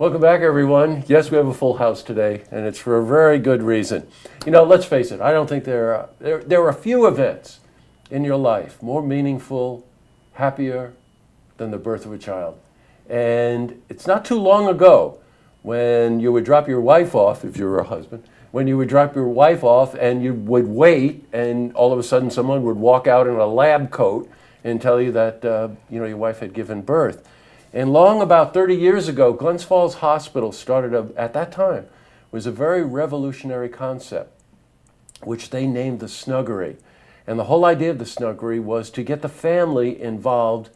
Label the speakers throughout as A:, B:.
A: Welcome back, everyone. Yes, we have a full house today, and it's for a very good reason. You know, let's face it, I don't think there are a few events in your life more meaningful, happier than the birth of a child. And it's not too long ago when you would drop your wife off, if you were a husband, when you would drop your wife off and you would wait, and all of a sudden someone would walk out in a lab coat and tell you that your wife had given birth. And long about 30 years ago, Glens Falls Hospital started, at that time, was a very revolutionary concept, which they named the Snuggery. And the whole idea of the Snuggery was to get the family involved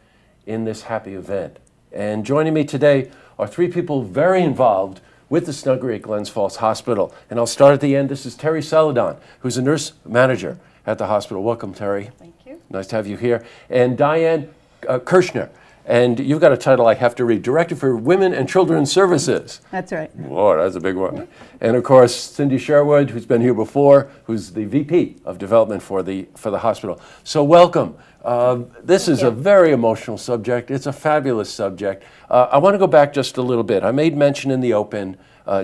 A: in this happy event. And joining me today are three people very involved with the Snuggery at Glens Falls Hospital. And I'll start at the end. This is Terry Celadon, who's a nurse manager at the hospital. Welcome, Terry.
B: Thank you.
A: Nice to have you here. And Diane Kerchner. And you've got a title I have to read, Director for Women and Children's Services.
C: That's right.
A: Lord, that's a big one. And of course, Cindy Sherwood, who's been here before, who's the VP of Development for the hospital. So welcome. This is a very emotional subject. It's a fabulous subject. I want to go back just a little bit. I made mention in the open,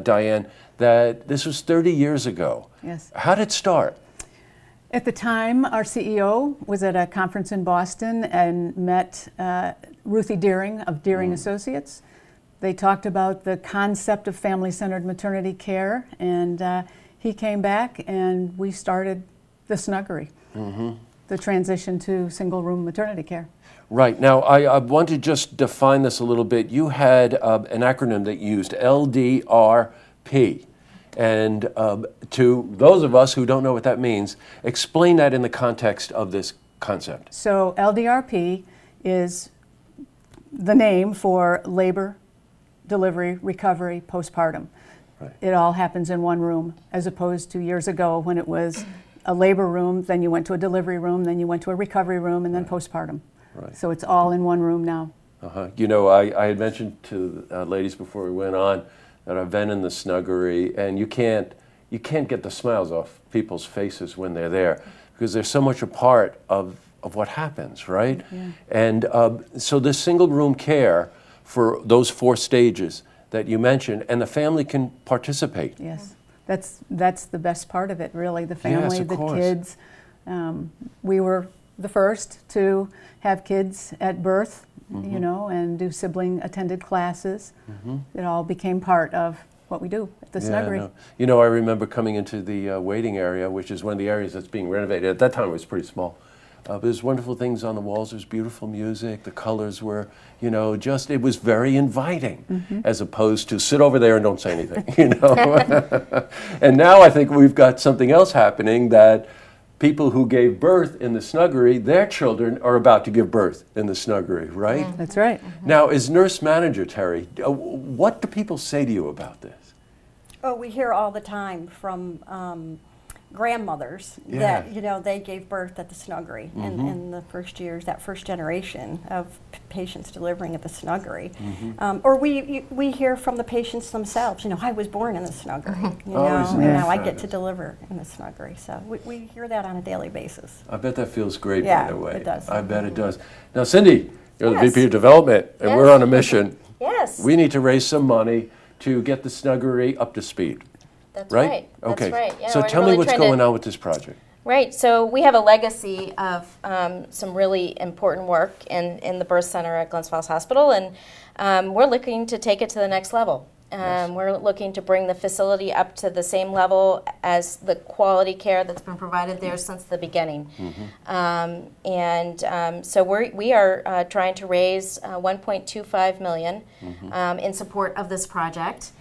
A: Diane, that this was 30 years ago.
C: Yes.
A: How did it start?
C: At the time, our CEO was at a conference in Boston and met Ruthie Deering of Deering Associates. They talked about the concept of family-centered maternity care, and he came back and we started the Snuggery, the transition to single-room maternity care.
A: Right. Now, I want to just define this a little bit. You had an acronym that you used, LDRP. And to those of us who don't know what that means, explain that in the context of this concept.
C: So LDRP is the name for labor, delivery, recovery, postpartum.
A: Right.
C: It all happens in one room, as opposed to years ago when it was a labor room, then you went to a delivery room, then you went to a recovery room, and then postpartum.
A: Right.
C: So it's all in one room now.
A: You know, I had mentioned to the ladies before we went on that I've been in the Snuggery, and you can't get the smiles off people's faces when they're there, because they're so much a part of what happens, right?
C: Yeah.
A: And so this single room care for those 4 stages that you mentioned, and the family can participate.
C: Yes, that's the best part of it, really. The family,
A: Yes, of
C: the
A: course.
C: kids. We were the first to have kids at birth, you know, and do sibling-attended classes. It all became part of what we do at the Snuggery.
A: No. You know, I remember coming into the waiting area, which is one of the areas that's being renovated. At that time, it was pretty small. But there's wonderful things on the walls. There's beautiful music. The colors were, you know, it was very inviting, as opposed to sit over there and don't say anything, you know. And now I think we've got something else happening, that people who gave birth in the Snuggery, their children are about to give birth in the Snuggery, right?
C: That's right.
A: Now, as nurse manager, Terry, what do people say to you about this?
B: Oh, we hear all the time from grandmothers that, you know, they gave birth at the Snuggery in the first years, that first generation of patients delivering at the Snuggery. Or we hear from the patients themselves, you know, I was born in the Snuggery, you know, and now I get to deliver in the Snuggery. So we hear that on a daily basis.
A: I bet that feels great,
B: Yeah,
A: by the way.
B: it does.
A: I bet it does. Now, Cindy, you're the
B: Yes.
A: VP of Development, and we're on a mission.
D: Yes.
A: We need to raise some money to get the Snuggery up to speed.
D: That's
A: Right?
D: right.
A: Okay.
D: That's right. Yeah,
A: So
D: we're
A: tell me
D: really
A: what's
D: trying
A: going on with this project.
D: Right. So we have a legacy of some really important work in the birth center at Glens Falls Hospital, and we're looking to take it to the next level. We're looking to bring the facility up to the same level as the quality care that's been provided there since the beginning. So we are trying to raise $1.25 million in support of this project.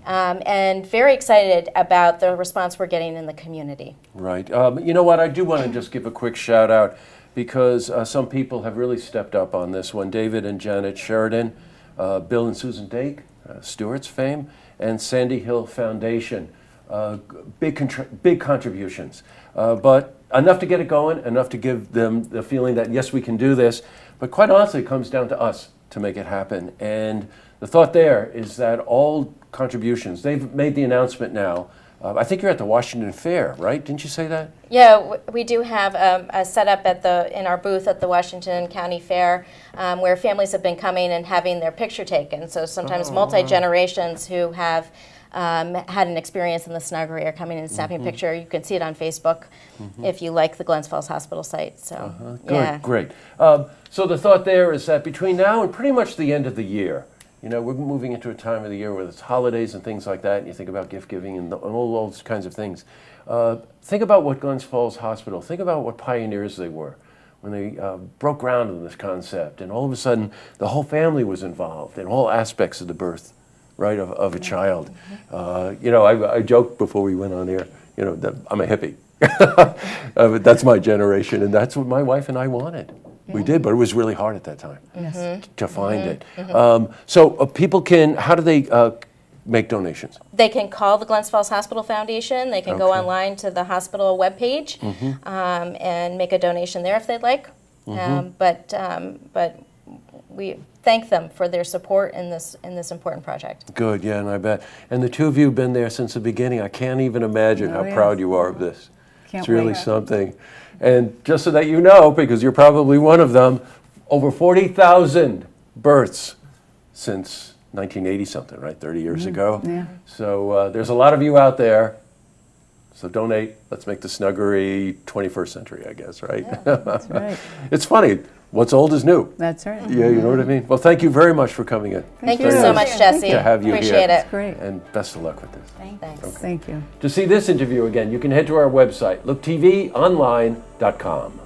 D: And very excited about the response we're getting in the community.
A: Right. You know what? I do want to just give a quick shout out, because some people have really stepped up on this one. David and Janet Sheridan, Bill and Susan Dake, Stewart's fame, and Sandy Hill Foundation. Big contributions. But enough to get it going, enough to give them the feeling that, yes, we can do this. But quite honestly, it comes down to us to make it happen. And the thought there is that all contributions, they've made the announcement now I think you're at the Washington Fair, right? Didn't you say that?
D: Yeah, we do have a setup in our booth at the Washington County Fair where families have been coming and having their picture taken. So sometimes multi-generations who have had an experience in the Snuggery are coming and snapping a picture. You can see it on Facebook if you like the Glens Falls Hospital site. So,
A: Good, great. So the thought there is that between now and pretty much the end of the year, you know, we're moving into a time of the year where it's holidays and things like that, and you think about gift giving and all those kinds of things. Think about what Glens Falls Hospital, think about what pioneers they were when they broke ground on this concept, and all of a sudden the whole family was involved in all aspects of the birth, right, of a child. You know, I joked before we went on air, you know, that I'm a hippie. That's my generation, and that's what my wife and I wanted. We did, but it was really hard at that time to find it. So people can, how do they make donations?
D: They can call the Glens Falls Hospital Foundation. They can go online to the hospital webpage and make a donation there if they'd like. But we thank them for their support in this important project.
A: Good, yeah, and I bet. And the two of you have been there since the beginning. I can't even imagine how proud you are of this. It's really something. And just so that you know, because you're probably one of them, over 40,000 births since 1980 something, right? 30 years ago.
C: Yeah.
A: So there's a lot of you out there. So donate. Let's make the Snuggery 21st century, I guess, right?
C: Yeah, that's right.
A: It's funny. What's old is new.
C: That's right.
A: Yeah, you know what I mean? Well, thank you very much for coming in.
D: Thank you so much, Jesse.
A: To have you
D: Appreciate
A: here.
D: it.
C: Great.
A: And best of luck with this.
D: Thanks.
C: Thank you.
A: To see this interview again, you can head to our website, looktvonline.com.